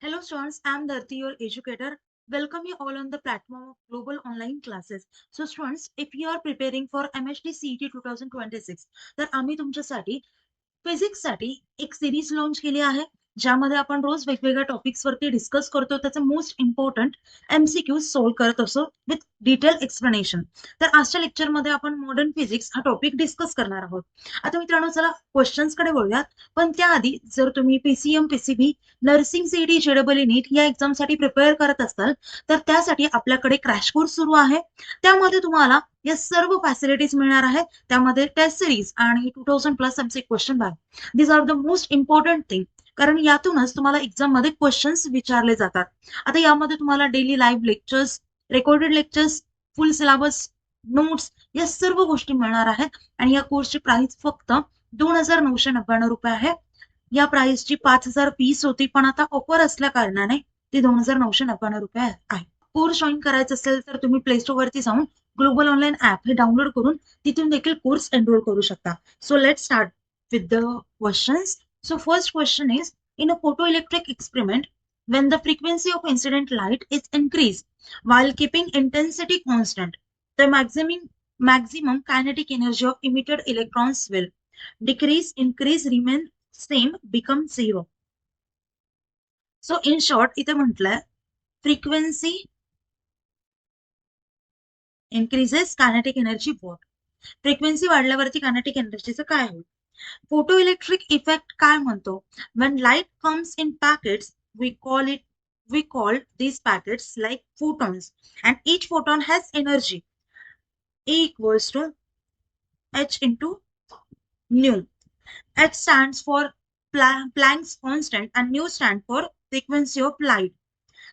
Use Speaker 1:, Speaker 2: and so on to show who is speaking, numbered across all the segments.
Speaker 1: Hello students, I am Dharti, your educator. Welcome you all on the platform of global online classes. So students, if you are preparing for MHD CET 2026, तर आम्ही तुमच्यासाठी फिजिक्ससाठी एक series launch केली आहे, ज्यामध्ये आपण रोज वेगवेगळ्या topics वरती डिस्कस करतो. त्याचं मोस्ट इम्पॉर्टंट MCQ सोल्व्ह करत असो विथ डिटेल एक्सप्लेनेशन. तर आजच्या लेक्चरमध्ये आपण मॉडर्न फिजिक्स हा टॉपिक डिस्कस करणार आहोत. आता मित्रांनो, चला क्वेश्चन्सकडे वळूयात. पण त्याआधी जर तुम्ही PCM, PCB, nursing CET, JEE नीट या एक्झामसाठी प्रिपेअर करत असाल, तर त्यासाठी आपल्याकडे क्रॅश कोर्स सुरू आहे. त्यामध्ये तुम्हाला या सर्व फॅसिलिटीज मिळणार आहे. त्यामध्ये टेस्ट सिरीज आणि 2000+ आमचे question bank, this are the most important thing. कारण यातूनच तुम्हाला एक्झाम मध्ये क्वेश्चन्स विचारले जातात. आता यामध्ये तुम्हाला daily live lectures, recorded lectures, फुल सिलेबस, नोट्स या सर्व गोष्टी मिळणार आहेत. आणि या कोर्सची प्राइस फक्त 2999 रुपये आहे. या प्राइसची 5000 फीस होती, पण आता ऑफर असल्या कारणाने ती 2999 रुपये आहे. कोर्स जॉईन करायचा असेल तर तुम्ही प्ले स्टोर वरती जाऊन ग्लोबल ऑनलाईन ऍप हे डाउनलोड करून तिथून देखील कोर्स एनरोल करू शकता. So let start with the questions. So first question is, in a photoelectric experiment, when the frequency of incident light is increased while keeping intensity constant, the maximum kinetic energy of emitted electrons will decrease, increase, remain same, become zero. So in short, इथे म्हटलंय frequency increases, kinetic energy what? Frequency वाढल्यावरती kinetic एनर्जीचं काय होईल? Photoelectric effect काय म्हणतो? when light comes in packets, we call these packets like photons, and each photon has energy. E equals to h into nu. H stands for Planck's constant and nu stands for frequency of light.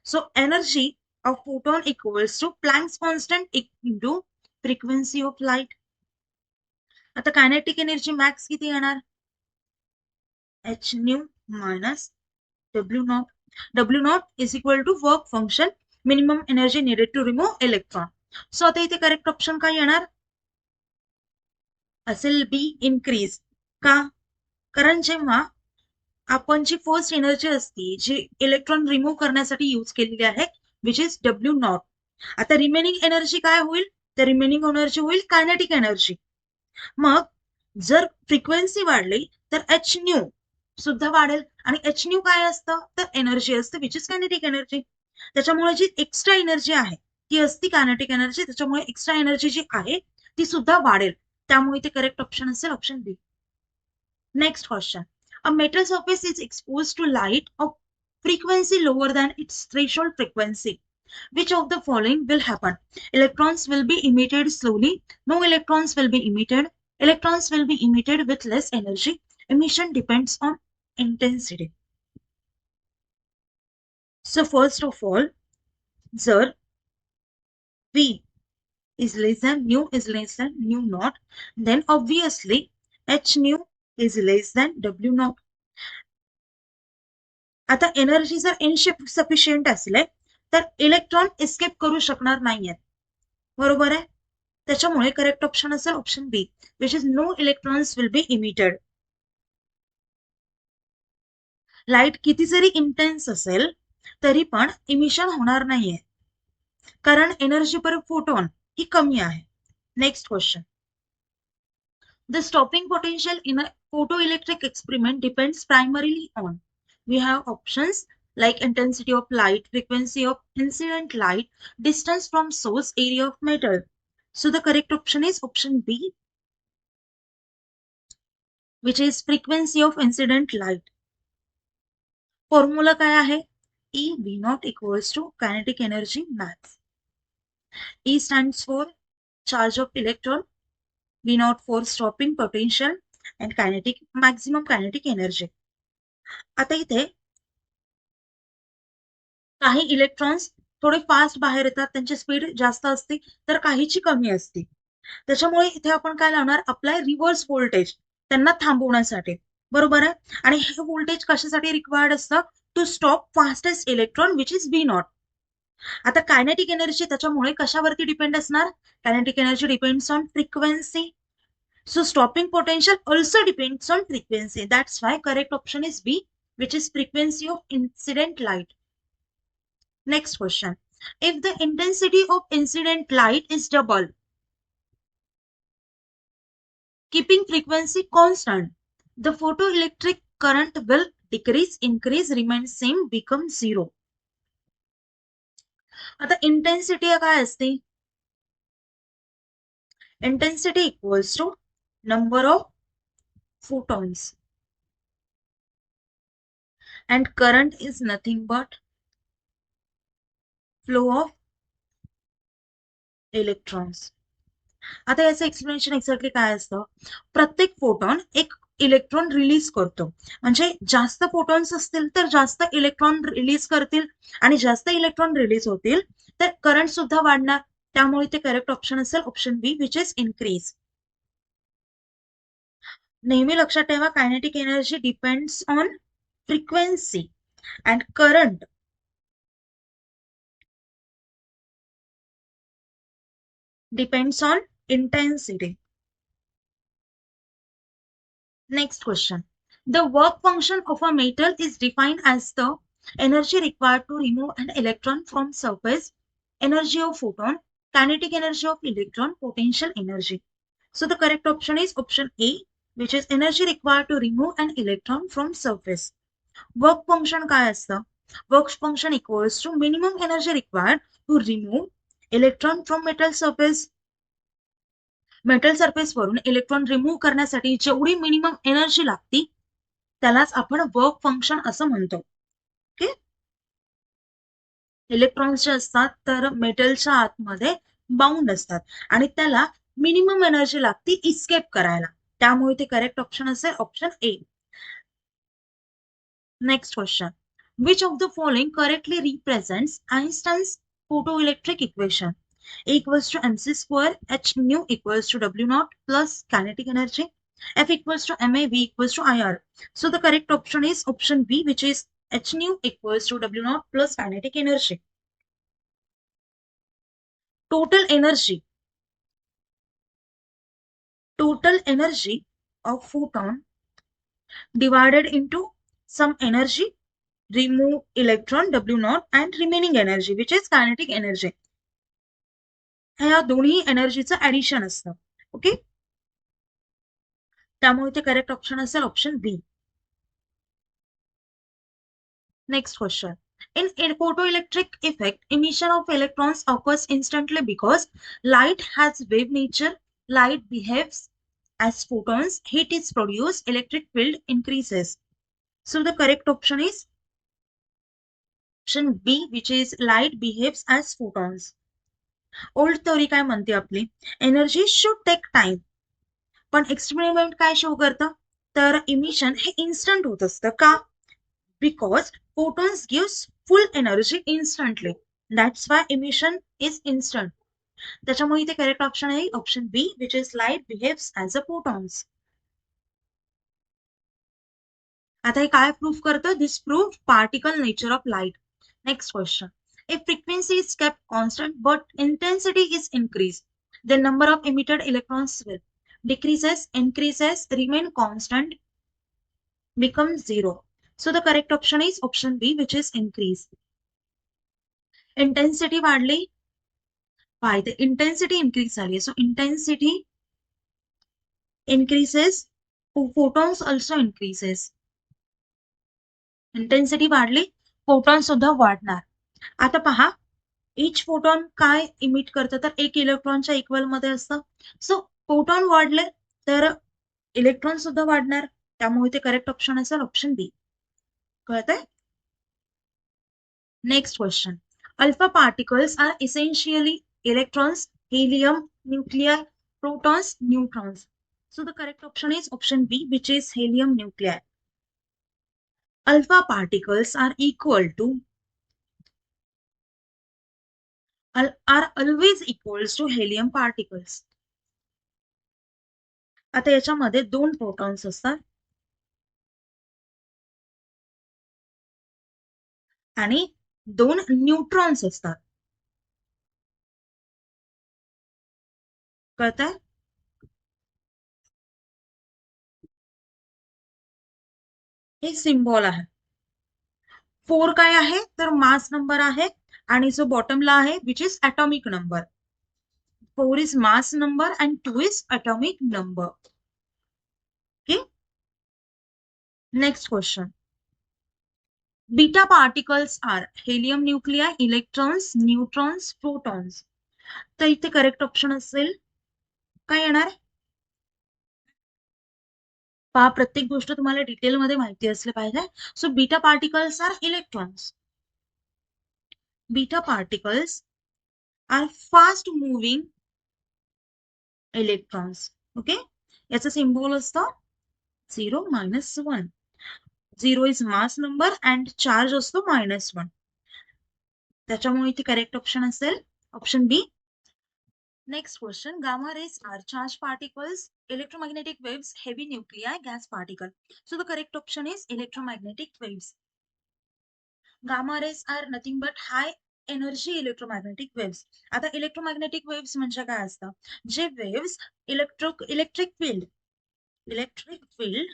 Speaker 1: So energy of photon equals to Planck's constant into frequency of light. आता kinetic energy max किती येणार? h nu minus w naught. W naught is equal to work function, minimum energy needed to remove electron. So आता इथे correct option काय येणार असेल? बी, increase. का? कारण जेव्हा आपण जी फर्स्ट एनर्जी असती जी इलेक्ट्रॉन रिमूव्ह करण्यासाठी यूज केलेली आहे, विच इज W नॉट. आता रिमेनिंग एनर्जी काय होईल? तर रिमेनिंग एनर्जी होईल कायनेटिक एनर्जी. मग जर फ्रिक्वेन्सी वाढली तर एच न्यू सुद्धा वाढेल. आणि एच न्यू काय असतं? तर एनर्जी असतं विच इज कायनेटिक एनर्जी. त्याच्यामुळे जी एक्स्ट्रा एनर्जी आहे ती असती कायनेटिक एनर्जी. त्याच्यामुळे एक्स्ट्रा एनर्जी जी आहे ती सुद्धा वाढेल. त्यामुळे ते करेक्ट ऑप्शन असेल option B. Next question. A metal surface is expose to light of frequency lower than its threshold frequency. Which of the following will happen? Electrons will be emitted slowly. No electrons will be emitted. Electrons will be emitted with less energy. Emission depends on intensity. So first of all, जर V is less than nu is less than nu naught, then obviously h nu is less than W naught. आता energy जर insufficient असले तर electron escape करू शकणार नाहीये, बरोबर आहे. त्याच्यामुळे करेक्ट ऑप्शन असेल option B, which is no electrons will be emitted. Light किती जरी इंटेन्स असेल तरी पण इमिशन होणार नाहीये, कारण एनर्जी पर फोटोन ही कमी आहे. Next question. The stopping potential in a photoelectric experiment depends primarily on, we have options like intensity of light, frequency of incident light, distance from source, area of metal. So the correct option is option B, which is frequency of incident light. Formula काय आहे? E V naught equals to kinetic energy max. E stands for charge of electron, V naught for stopping potential, and maximum kinetic energy. आता इथे काही electrons थोडे fast बाहेर येतात, त्यांची speed जास्त असते, तर काहीची कमी असते. त्याच्यामुळे इथे आपण काय लावणार? अप्लाय रिव्हर्स व्होल्टेज त्यांना थांबवण्यासाठी, बरोबर आहे. आणि हे व्होल्टेज कशासाठी रिक्वायर्ड असतं? To stop fastest electron which is B not. आता कायनेटिक एनर्जी त्याच्यामुळे कशावरती डिपेंड असणार? Kinetic energy depends on frequency. So stopping potential also depends on frequency. That's why correct option is B, which is frequency of incident light. Next question. If the intensity of incident light is double, keeping frequency constant, the photoelectric current will decrease, increase, remain same, become zero. आता intensity काय असते? Intensity equals to number of photons and current is nothing but flow of electrons. आता याचं explanation exactly काय असतं? प्रत्येक photon एक electron release करतो. म्हणजे जास्त फोटॉन्स असतील तर जास्त इलेक्ट्रॉन रिलीज करतील आणि जास्त इलेक्ट्रॉन रिलीज होतील तर करंट सुद्धा वाढणार. त्यामुळे ते करेक्ट ऑप्शन असेल option B which is increase. नेहमी लक्षात ठेवा kinetic energy depends on frequency and current depends on intensity. Next question. The work function of a metal is defined as the energy required to remove an electron from surface, energy of photon, kinetic energy of electron, potential energy. So the correct option is option A, which is energy required to remove an electron from surface. Work function काय असतं? Work function equals to minimum energy required to remove electron from metal surface. Metal surface वरून electron remove करण्यासाठी जेवढी minimum energy लागती त्यालाच आपण work function असं म्हणतो. ओके. इलेक्ट्रॉन्स जे असतात तर मेटलच्या आतमध्ये बाउंड असतात आणि त्याला मिनिमम एनर्जी लागती इस्केप करायला. त्यामुळे ते करेक्ट ऑप्शन असेल option A. Next question. Which of the following correctly represents Einstein's photoelectric equation? A equals to mc square, h nu equals to w naught plus kinetic energy, F equals to ma, V equals to IR. So the correct option is option B, which is h nu equals to w naught plus kinetic energy. Total energy of photon divided into some energy, remove electron w naught and remaining energy which is kinetic energy. ह्या दोन्ही एनर्जीचं addition असतं. Okay. त्यामुळे ते correct option असेल option B. Next question. In a photoelectric effect, emission of electrons occurs instantly because light has wave nature, light behaves as photons, heat is produced, electric field increases. So the correct option is option B, which is light behaves as photons. Old theory काय म्हणते आपली? Energy should take time. पण experiment काय show करतं? तर emission हे instant होत असतं. का? Because photons gives full energy instantly. That's why emission is instant. त्याच्यामुळे इथे करेक्ट ऑप्शन आहे option B, which is light behaves as a photons. आता हे काय प्रूफ करतं? This proof particle nature of light. Next question. If frequency is kept constant but intensity is increased, the number of emitted electrons will decreases, increases, remain constant, become zero. So the correct option is option B, which is increase. Intensity वाढली, why? The intensity increase झाली. So intensity increases, photons also increases. Intensity वाढली, photon सुद्धा वाढणार. आता पहा, इच photon काय emit करतं? तर एक इलेक्ट्रॉनच्या इक्वल मध्ये असतं. सो फोटॉन वाढले तर इलेक्ट्रॉन सुद्धा वाढणार. त्यामुळे ते करेक्ट ऑप्शन असेल ऑप्शन बी. कळतंय? Next question. Alpha particles are essentially electrons, helium, nuclei, protons, neutrons. So the correct option is option B, which is helium nuclei. Alpha particles are always equals to helium particles. आता याच्यामध्ये दोन protons असतात आणि दोन neutrons असतात. कळतंय? हे symbol आहे. 4 काय आहे? तर मास नंबर आहे आणि जो बॉटमला आहे which is atomic number. 4 is mass number and 2 is atomic number. Okay. Next question. Beta particles are helium nuclei, electrons, neutrons, protons. तर इथे करेक्ट ऑप्शन असेल काय येणार? पहा, प्रत्येक गोष्ट तुम्हाला डिटेलमध्ये माहिती असले पाहिजे. So beta particles are electrons. Beta particles are fast moving electrons. Okay, याचा सिम्बॉल असतं 0 -1. 0 is mass number and charge असतो -1. त्याच्यामुळे इथे करेक्ट ऑप्शन असेल option B. Next question. Gamma rays are charged particles, electromagnetic waves, heavy nuclei, gas particle. So the correct option is electromagnetic waves. Gamma rays are nothing but high energy electromagnetic waves. आता electromagnetic waves म्हणजे काय असतं? जे waves electric field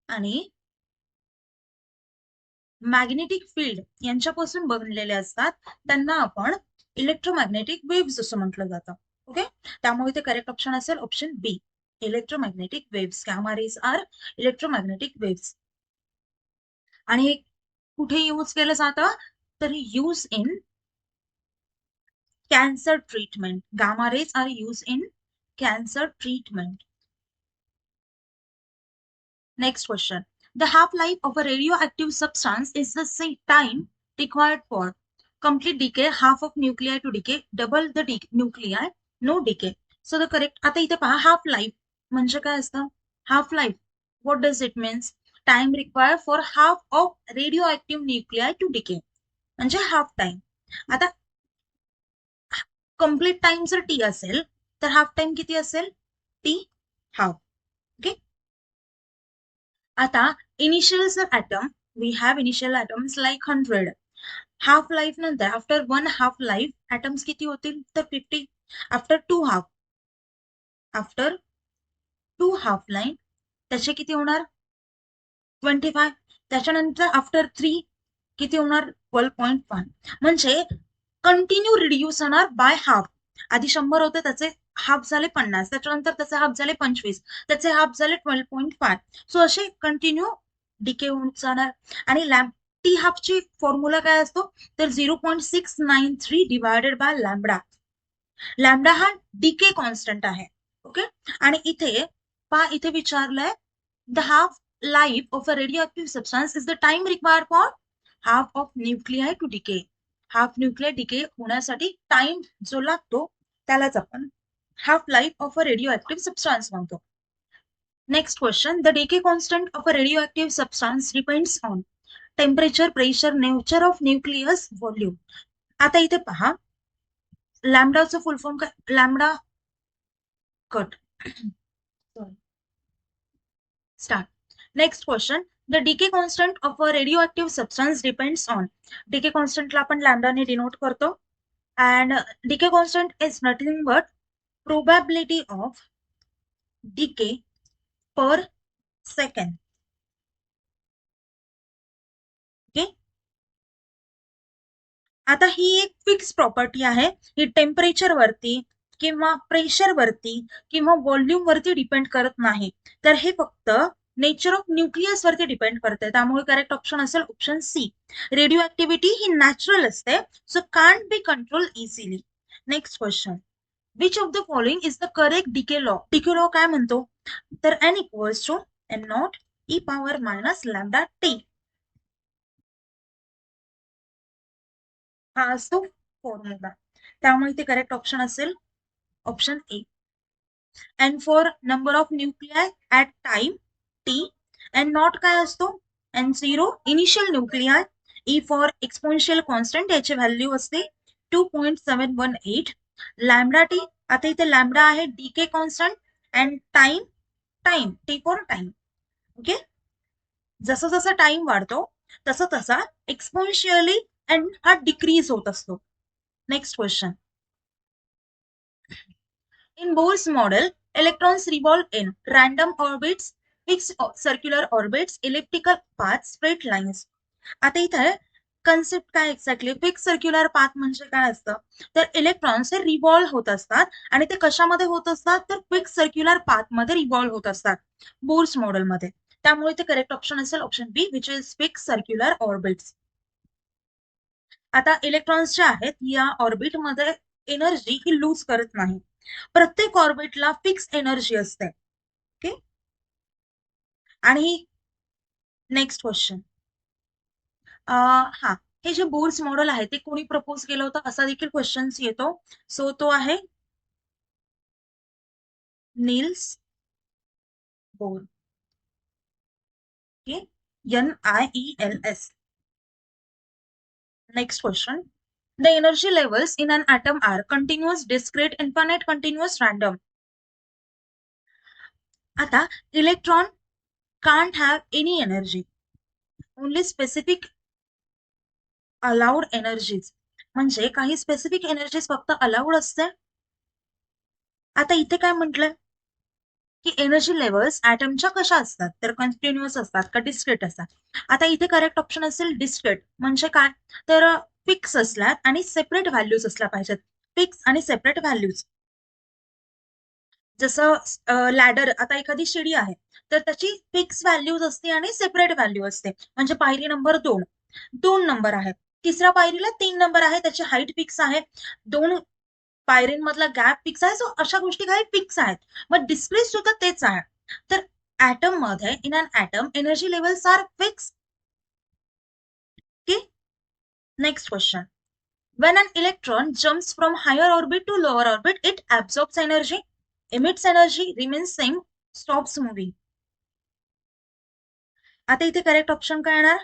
Speaker 1: आणि magnetic field यांच्यापासून बनलेले असतात त्यांना आपण इलेक्ट्रोमॅग्नेटिक वेव्स असं म्हटलं जातं. ओके, त्यामुळे ते करेक्ट ऑप्शन असेल option B, electromagnetic waves. Gamma rays are electromagnetic waves. आणि कुठे यूज केलं जातं? तर use in cancer treatment. Gamma rays are use in cancer treatment. Next question. The half-life of a radioactive substance is the same time required for complete decay, half of nuclei to decay, double the nuclei, no decay. So the correct, आता इथे पहा, half life म्हणजे काय असतं? Half life, what does it means? Time required for half of radioactive nuclei to decay म्हणजे half time. आता complete time जर t असेल तर half time किती असेल? t half. ओके, आता initial atom, we have initial atoms like 100. Half life नंतर after 1 half life atoms किती होतील? तर 50. आफ्टर 2 हाफ लाईन त्याचे किती होणार? 25. त्याच्यानंतर आफ्टर 3 किती होणार? 12.1. म्हणजे कंटिन्यू रिड्यूस होणार बाय हाफ. आधी 100 होते, त्याचे हाफ झाले 50, त्याच्यानंतर त्याचे हाफ झाले 25, त्याचे हाफ झाले 12.5. सो असे कंटिन्यू डिके होऊन जाणार. आणि टी हाफची फॉर्म्युला काय असतो? तर 0.693 डिवायडेड बाय लॅम्बडा. लॅम्बडा हा डिके कॉन्स्टंट आहे. ओके, आणि इथे पहा, इथे विचारलंय the half life of a radioactive substance is the time required for half of nuclei to decay. Half nuclear decay होण्यासाठी टाइम जो लागतो त्यालाच आपण half life of a radio substance म्हणतो. Next question. The decay constant of a radio substance depends on temperature, pressure, nature of nucleus, volume. आता इथे पहा, लॅम्बडाचं फुल फॉर्म काय? Lambda cut. Start. Next question. The decay constant of a radioactive substance depends on. Decay constant ला आपण लॅम्बडाने denote करतो. And decay constant is nothing but probability of decay per second. Okay. आता ही एक fix property आहे. ही temperature वरती किंवा pressure वरती किंवा व्हॉल्यूम वरती डिपेंड करत नाही. तर हे फक्त नेचर ऑफ न्यूक्लियस वरती डिपेंड करते. त्यामुळे करेक्ट ऑप्शन असेल ऑप्शन सी. रेडिओ ऍक्टिव्हिटी ही नॅचरल असते, so can't be control easily. Next question. Which of the following is the correct decay law? Decay law काय म्हणतो? तर n equals to n0 e power minus lambda T. हा असतो formula. त्यामुळे ते correct option असेल option A. N for number of nuclei at time T. N not काय असतो? n0 initial nuclei. E for exponential constant, याची value असते 2.718. Lambda T, आता इथे लॅम्बडा आहे decay constant and time T for time. Okay, जसं जसं time वाढतो तसं तसा एक्सपोनेन्शियली एंड हा डिक्रीज होत असतो. Next question. In Bohr's model, electrons revolve in random orbits, fixed circular orbits, elliptical paths, straight lines. आता इथे कन्सेप्ट काय एक्झॅक्टली, फिक्स सर्क्युलर पाथ म्हणजे काय असतं, तर इलेक्ट्रॉन्स हे रिव्हॉल्व होत असतात आणि ते कशामध्ये होत असतात, तर फिक्स सर्क्युलर पाथ मध्ये रिव्हॉल्व होत असतात बोर्स मॉडेलमध्ये. त्यामुळे ते करेक्ट ऑप्शन असेल option B, which is fix circular orbits. आता इलेक्ट्रॉन्स जे आहेत या ऑर्बिटमध्ये एनर्जी ही लूज करत नाही. प्रत्येक ऑर्बिटला फिक्स एनर्जी असते. ओके. आणि नेक्स्ट क्वेश्चन, हा, हे जे बोर्स मॉडेल आहे ते कोणी प्रपोज केलं होतं असा देखील क्वेश्चन येतो. सो तो आहे Niels Bohr. Okay, NIELS. Next question, the energy levels in an atom are continuous, discrete, infinite, continuous, random. आता electron can't have any energy, only specific allowed energies. म्हणजे काही स्पेसिफिक एनर्जीज फक्त allowed असते. आता इथे काय म्हटलंय की एनर्जी लेवल्स ऍटमच्या कशा असतात, तर कंटिन्युअस असतात का डिस्क्रीट असतात. आता इथे करेक्ट ऑप्शन असेल डिस्क्रीट. म्हणजे काय, तर फिक्स असल्यात आणि सेपरेट व्हॅल्यूज असल्या पाहिजेत. फिक्स आणि सेपरेट व्हॅल्यूज. जसं लॅडर, आता एखादी शिडी आहे तर त्याची फिक्स व्हॅल्यूज असते आणि सेपरेट व्हॅल्यू असते. म्हणजे पायरी नंबर 2 2 नंबर आहे, तिसऱ्या पायरीला 3 नंबर आहे, त्याची हाईट फिक्स आहे, 2 पायरींमधला गॅप फिक्स आहे. सो अशा गोष्टी काही फिक्स आहेत. मग डिस्क्रीट सुद्धा तेच आहे. तर ऍटम मध्ये, in an atom, energy levels are fix. Okay. Next question, when an electron jumps from higher orbit to lower orbit, it absorbs energy, emits energy, remains same, stops moving. आता इथे correct option काय येणार.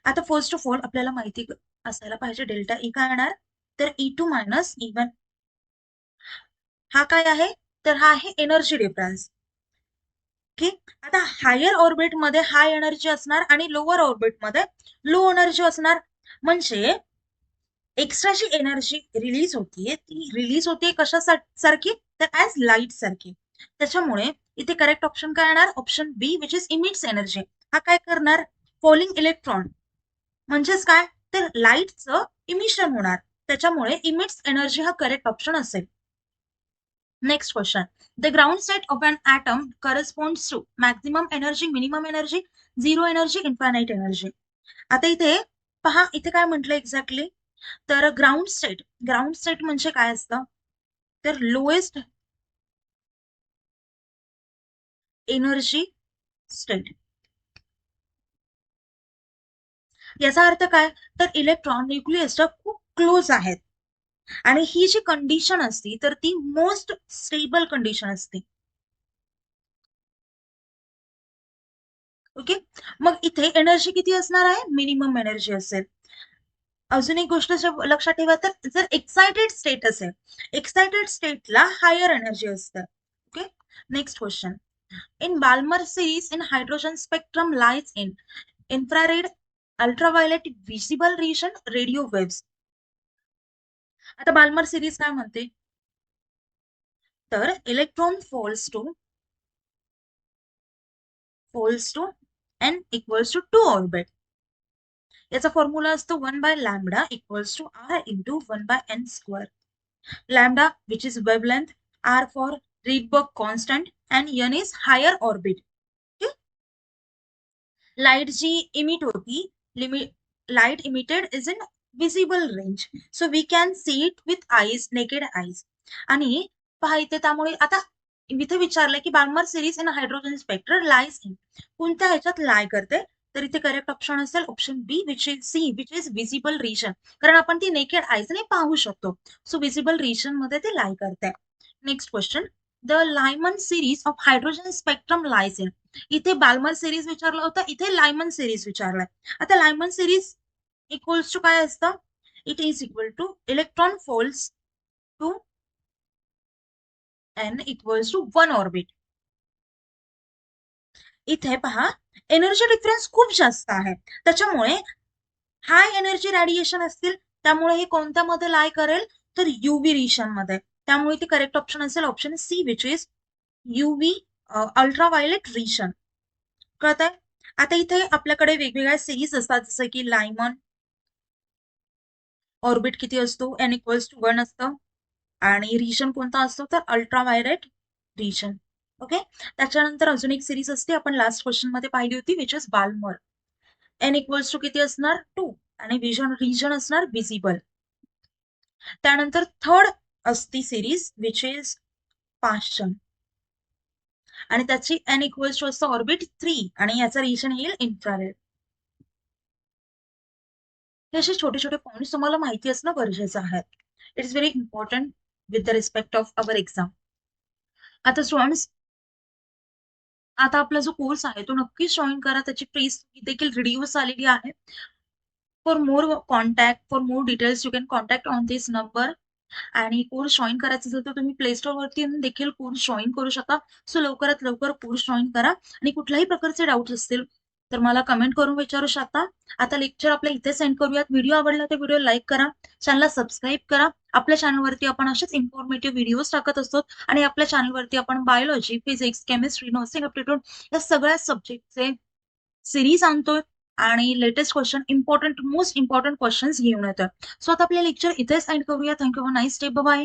Speaker 1: आता first of all आपल्याला माहिती असायला पाहिजे delta E काय येणार, तर E2 मायनस E1. हा काय आहे, तर हा आहे एनर्जी डिफरन्स. ओके. आता हायर ऑर्बिट मध्ये हाय एनर्जी असणार आणि लोअर ऑर्बिट मध्ये लो एनर्जी असणार. म्हणजे एक्स्ट्रा जी एनर्जी रिलीज होतीये ती रिलीज होते कशासारखी, तर ऍज लाईट सारखी. त्याच्यामुळे इथे करेक्ट ऑप्शन काय येणार, option B, which is emits energy. हा काय करणार, फॉलिंग इलेक्ट्रॉन म्हणजेच काय, तर लाईटचं इमिशन होणार. त्याच्यामुळे इमिट्स एनर्जी हा करेक्ट ऑप्शन असेल. Next question, the ground state of an atom corresponds to maximum energy, minimum energy, zero energy, infinite energy. आता इथे पहा, इथे काय म्हटलं एक्झॅक्टली, तर ग्राउंड स्टेट म्हणजे काय असतं, तर लोएस्ट एनर्जी स्टेट. याचा अर्थ काय, तर इलेक्ट्रॉन न्यूक्लियसच्या खूप क्लोज आहेत आणि ही जी कंडिशन असती तर ती मोस्ट स्टेबल कंडिशन असते. ओके. मग इथे एनर्जी किती असणार आहे, मिनिमम एनर्जी असेल. अजून एक गोष्ट लक्षात ठेवा, तर जर एक्साइटेड स्टेट असेल, एक्साइटेड स्टेटला हायर एनर्जी असते. Okay. Next question, in Balmer series in hydrogen spectrum lies in infrared, ultraviolet, visible region, radio waves. आता बाल्मर सिरीज काय म्हणते, तर electron falls to n equals to 2 orbit. याचा formula असतो 1/λ equals to r into 1/n². Lambda which is wavelength, r for Rydberg constant, and n is higher orbit. Okay? Light जी emit होती, light emitted is in visible range, so we can see it with eyes, naked eyes. आणि पहा इथे, त्यामुळे आता इथे विचारलंय की Balmer series in hydrogen spectrum lies in, कोणत्या ह्याच्यात लाय करते, तर इथे करेक्ट ऑप्शन असेल option B, which is C, which is visible region. कारण आपण ती नेकेड आईजने पाहू शकतो. सो विजिबल रिजन मध्ये ते लाय करते. Next question, the Lyman series of hydrogen spectrum lies in. इथे बाल्मर सिरीज विचारलं होतं, इथे लायमन सिरीज विचारलाय. आता लायमन सिरीज इक्वल्स टू काय असतं, it is equal to electron falls to n equals to 1 orbit. इथे पहा, एनर्जी डिफरन्स खूप जास्त आहे, त्याच्यामुळे हाय एनर्जी रेडिएशन असतील, त्यामुळे हे कोणत्या मध्ये लाय करेल, तर युव्ही रिजन मध्ये. त्यामुळे ते करेक्ट ऑप्शन असेल option C, which is UV ultraviolet region. कळत आहे. आता इथे आपल्याकडे वेगवेगळ्या सिरीज असतात, जसं की लायमन, ऑर्बिट किती असतो, n=1 असतं. आणि रिजन कोणता असतो, तर अल्ट्राव्हायलेट रिजन. ओके. त्याच्यानंतर अजून एक सिरीज असते, आपण लास्ट क्वेश्चन मध्ये पाहिली होती, विच इज बाल्मर. n=2 किती असणार, 2. आणि रिजन असणार विजिबल. त्यानंतर थर्ड असती सिरीज विच इज पाशन, आणि त्याची n=2 असतं ऑर्बिट 3, आणि याचा रिजन येईल इन्फ्रारेड. हे असे छोटे छोटे पॉइंट्स तुम्हाला माहिती असणं गरजेचं आहे. It is very important with the respect of our exam. आता स्टुडंट्स, आता आपला जो कोर्स आहे तो नक्कीच जॉईन करा, त्याची फीस देखील रिड्यूस झालेली आहे. For more contact, for more details, you can contact on this number. आणि कोर्स जॉईन करायचा असेल तर तुम्ही प्ले स्टोर वरती देखील कोर्स जॉईन करू शकता. सो लवकरात लवकर कोर्स जॉईन करा, आणि कुठल्याही प्रकारचे डाऊट असतील तर मला कमेंट करून विचारू शकता. आता लेक्चर आपल्या इथे सेंड करूयात. व्हिडिओ आवडला तर व्हिडिओ लाईक करा, चॅनलला सबस्क्राईब करा. आपल्या चॅनलवरती आपण असेच इन्फॉर्मेटिव्ह व्हिडिओज टाकत असतो, आणि आपल्या चॅनलवरती आपण biology, physics, chemistry, nursing aptitude या सगळ्या सब्जेक्टचे सिरीज आणतोय, आणि latest question, most important questions घेऊन येतोय. सो आता आपले लेक्चर इथेच एंड करूया. Thank you, nice day, bye.